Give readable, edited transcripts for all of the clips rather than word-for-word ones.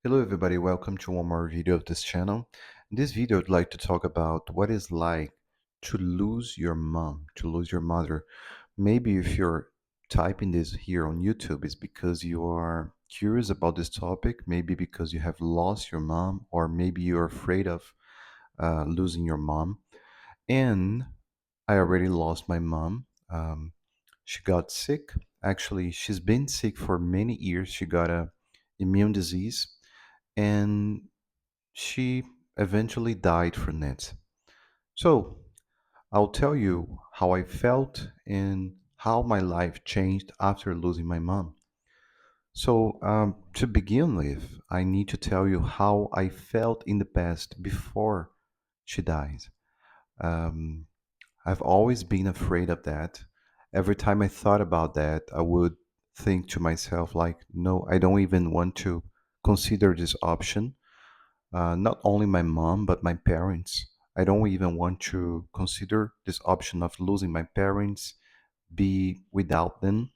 Hello everybody, welcome to one more video of this channel. In this video, I'd like to talk about what it's like to lose your mom, to lose your mother. Maybe if you're typing this here on YouTube, it's because you are curious about this topic, maybe because you have lost your mom, or maybe you're afraid of losing your mom. And I already lost my mom. She got sick. Actually, she's been sick for many years. She got a immune disease and she eventually died from it. So, I'll tell you how I felt and how my life changed after losing my mom. So, to begin with, I need to tell you how I felt in the past before she died. Um, I've always been afraid of that. Every time I thought about that, I would think to myself, like, no, I don't even want to consider this option. Not only my mom, but my parents. I don't even want to consider this option of losing my parents, be without them.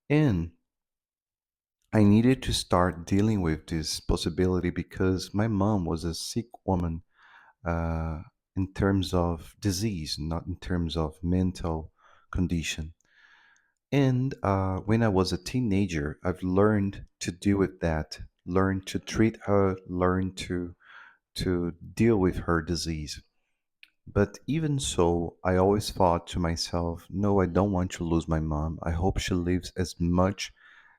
And I needed to start dealing with this possibility because my mom was a sick woman uh, in terms of disease, not in terms of mental condition. And when I was a teenager, I've learned to deal with that, learned to treat her, learned to deal with her disease. But even so, I always thought to myself, no, I don't want to lose my mom. I hope she lives as much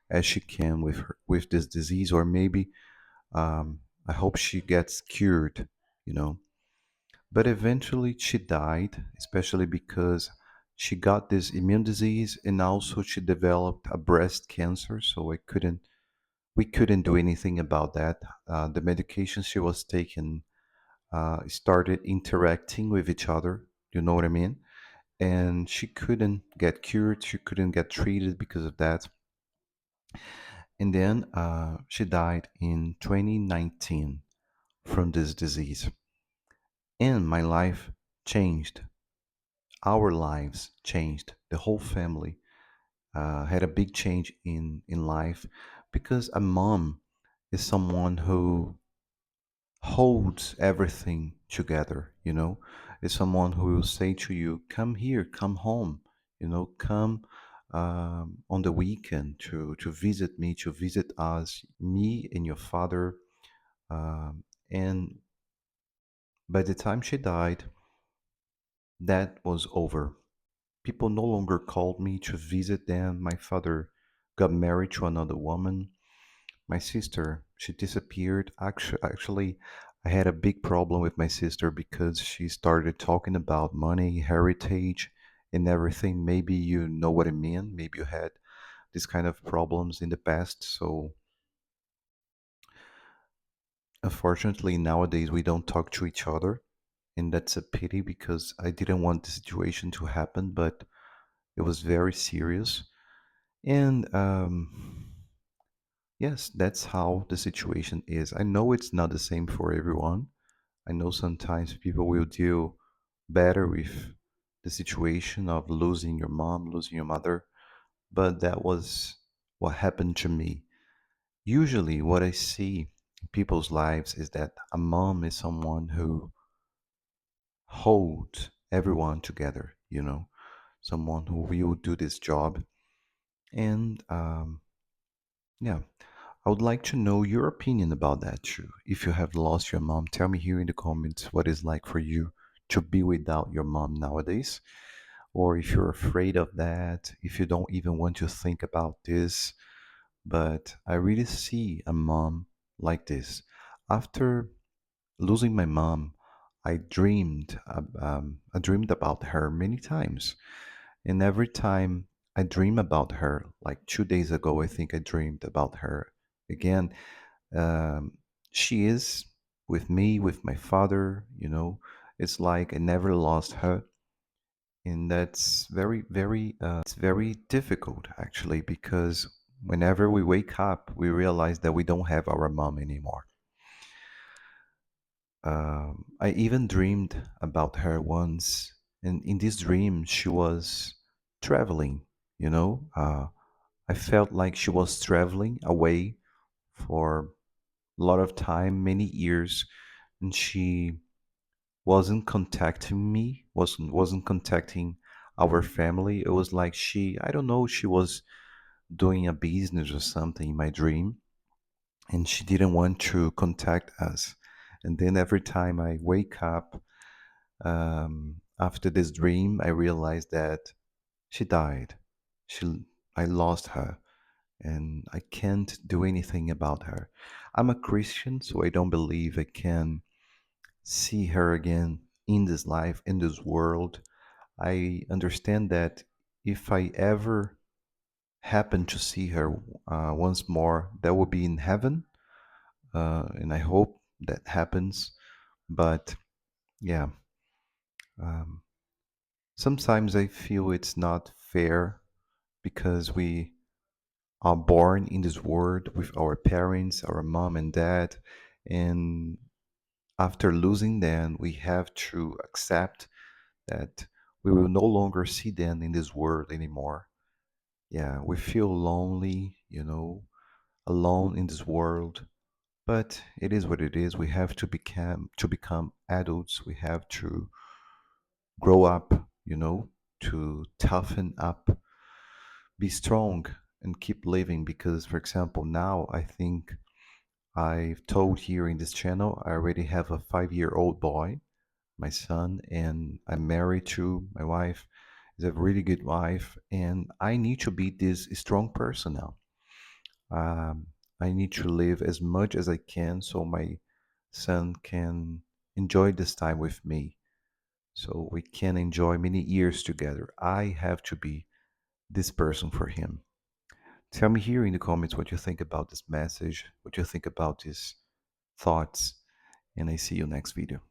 as she can with with this disease, or maybe I hope she gets cured, you know. But eventually she died, especially because she got this immune disease and also she developed a breast cancer. So we couldn't do anything about that. The medication she was taking started interacting with each other. You know what I mean? And she couldn't get cured. She couldn't get treated because of that. And then she died in 2019 from this disease. And my life changed. Our lives changed. The whole family had a big change in life because a mom is someone who holds everything together, you know. It's someone who will say to you, come here, come home, you know, come on the weekend to visit me, to visit us, me and your father. And by the time she died, that was over. People no longer called me to visit them. My father got married to another woman. My sister, she disappeared. Actually, I had a big problem with my sister because she started talking about money, heritage, and everything. Maybe you know what I mean. Maybe you had this kind of problems in the past. So, unfortunately, nowadays we don't talk to each other. And that's a pity because I didn't want the situation to happen, but it was very serious. And yes, that's how the situation is. I know it's not the same for everyone. I know sometimes people will deal better with the situation of losing your mom, losing your mother, but that was what happened to me. Usually, what I see in people's lives is that a mom is someone who holds everyone together, you know, someone who will do this job. And yeah, I would like to know your opinion about that too. If you have lost your mom, tell me here in the comments what it's like for you to be without your mom nowadays. Or if you're afraid of that, if you don't even want to think about this. But I really see a mom like this. After losing my mom, I dreamed about her many times. And every time I dream about her, like 2 days ago, I think I dreamed about her again. um, she is with me, with my father, you know. It's like I never lost her. And that's it's very difficult actually, because whenever we wake up, we realize that we don't have our mom anymore. I even dreamed about her once, and in this dream, she was traveling, you know. I felt like she was traveling away for a lot of time, many years, and she wasn't contacting me, wasn't contacting our family. It was like she, I don't know, she was doing a business or something in my dream, and she didn't want to contact us. And then every time I wake up after this dream, I realized that she died. She, I lost her, and I can't do anything about her. I'm a Christian, so I don't believe I can see her again in this life, in this world. I understand that if I ever happen to see her once more, that will be in heaven, and I hope that happens. But yeah, um, sometimes I feel it's not fair because we are born in this world with our parents, our mom and dad, and after losing them, we have to accept that we will no longer see them in this world anymore. Yeah, we feel lonely, alone in this world. But it is what it is. We have to become adults. We have to grow up, to toughen up, be strong, and keep living. Because, for example, now I think I've told here in this channel, I already have a 5-year-old boy, my son, and I'm married to my wife. Is a really good wife, and I need to be this strong person now. Um, I need to live as much as I can so my son can enjoy this time with me, so we can enjoy many years together. I have to be this person for him. Tell me here in the comments what you think about this message, what you think about these thoughts, and I see you next video.